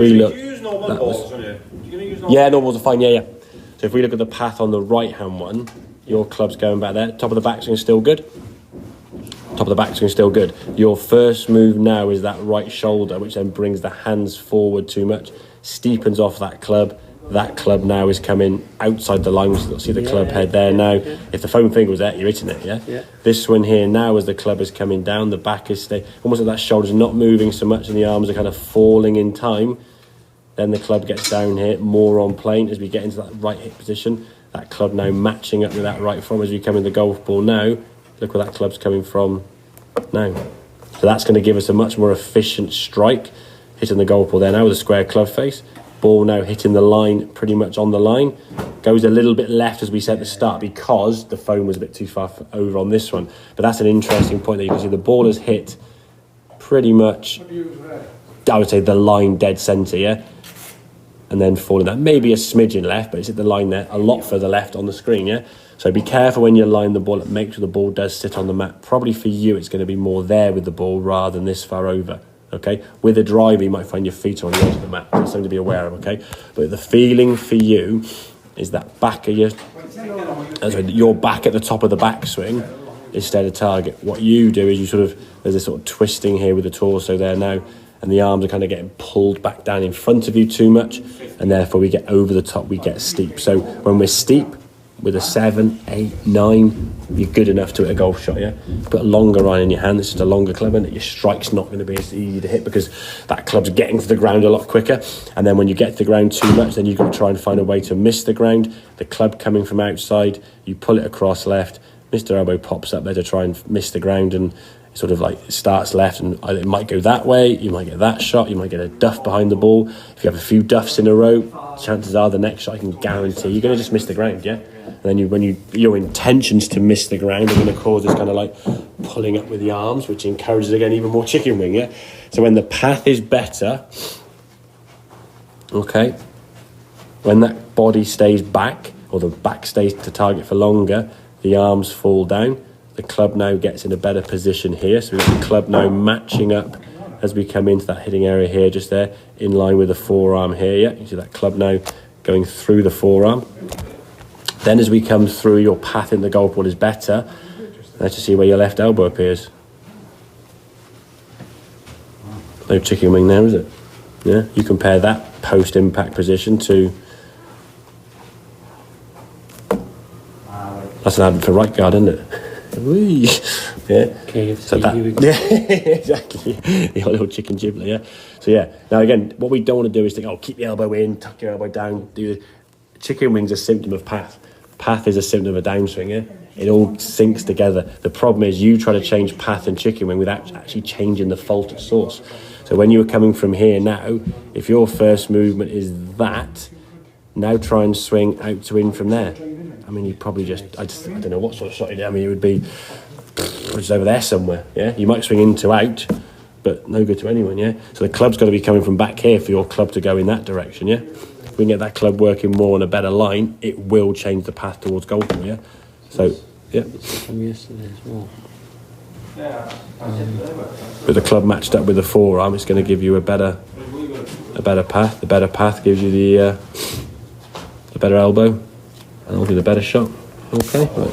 we look, use normal balls, aren't you? You're gonna use normal yeah, normals are fine. Yeah. So if we look at the path on the right-hand one, your club's going back there. Top of the backswing is still good. Top of the backswing is still good. Your first move now is that right shoulder, which then brings the hands forward too much, steepens off that club. That club now is coming outside the line. You'll see the club head there now. If the foam finger was there, you're hitting it, yeah? This one here now, as the club is coming down, the back is almost like that shoulder's not moving so much and the arms are kind of falling in time. Then the club gets down here, more on plane as we get into that right hip position. That club now matching up with that right from as we come in the golf ball now. Look where that club's coming from now. So that's going to give us a much more efficient strike. Hitting the golf ball there now with a square club face. Ball now hitting the line, pretty much on the line. Goes a little bit left as we said at the start because the foam was a bit too far over on this one. But that's an interesting point that you can see the ball has hit pretty much, I would say, the line dead centre, yeah? And then falling that, maybe a smidgen left, but it's at the line there, a lot further left on the screen, yeah? So be careful when you line the ball, make sure the ball does sit on the mat. Probably for you, it's going to be more there with the ball rather than this far over. Okay, with a driver, you might find your feet on the edge of the mat. That's something to be aware of, okay? But the feeling for you is that back of your back at the top of the backswing instead of target. What you do is you there's this sort of twisting here with the torso there now, and the arms are kind of getting pulled back down in front of you too much, and therefore we get over the top, we get steep. So when we're steep, with a 7, 8, 9, you're good enough to hit a golf shot, yeah? Put a longer iron in your hand, it's just a longer club, and your strike's not going to be as easy to hit because that club's getting to the ground a lot quicker. And then when you get to the ground too much, then you've got to try and find a way to miss the ground. The club coming from outside, you pull it across left, Mr. Elbow pops up there to try and miss the ground, and it sort of like starts left, and it might go that way, you might get that shot, you might get a duff behind the ball. If you have a few duffs in a row, chances are the next shot I can guarantee you're going to just miss the ground, yeah? And then your intentions to miss the ground are going to cause this kind of like pulling up with the arms, which encourages, again, even more chicken wing, yeah? So when the path is better, okay, when that body stays back, or the back stays to target for longer, the arms fall down. The club now gets in a better position here. So we've got the club now matching up as we come into that hitting area here, just there, in line with the forearm here, yeah? You see that club now going through the forearm. Then as we come through, your path in the golf ball is better. Let's just see where your left elbow appears. No chicken wing there, is it? Yeah, you compare that post-impact position to... That's an advert for right guard, isn't it? Whee! Yeah. KFC, So that, yeah, exactly. The little chicken giblet, yeah. So yeah, now again, what we don't want to do is think, keep the elbow in, tuck your elbow down, do the... Chicken wing's a symptom of path. Path is a symptom of a downswing, yeah? It all syncs together. The problem is you try to change path and chicken wing without actually changing the fault at source. So when you were coming from here now, if your first movement is that, now try and swing out to in from there. I mean, you probably I don't know what sort of shot you do. I mean, it would be just over there somewhere, yeah? You might swing in to out, but no good to anyone, yeah? So the club's got to be coming from back here for your club to go in that direction, yeah? If we can get that club working more on a better line, it will change the path towards golf ball, yeah? So, yeah. From yesterday as well. With the club matched up with the forearm, it's going to give you a better path. The better path gives you the better elbow, and it'll be the better shot. Okay, right.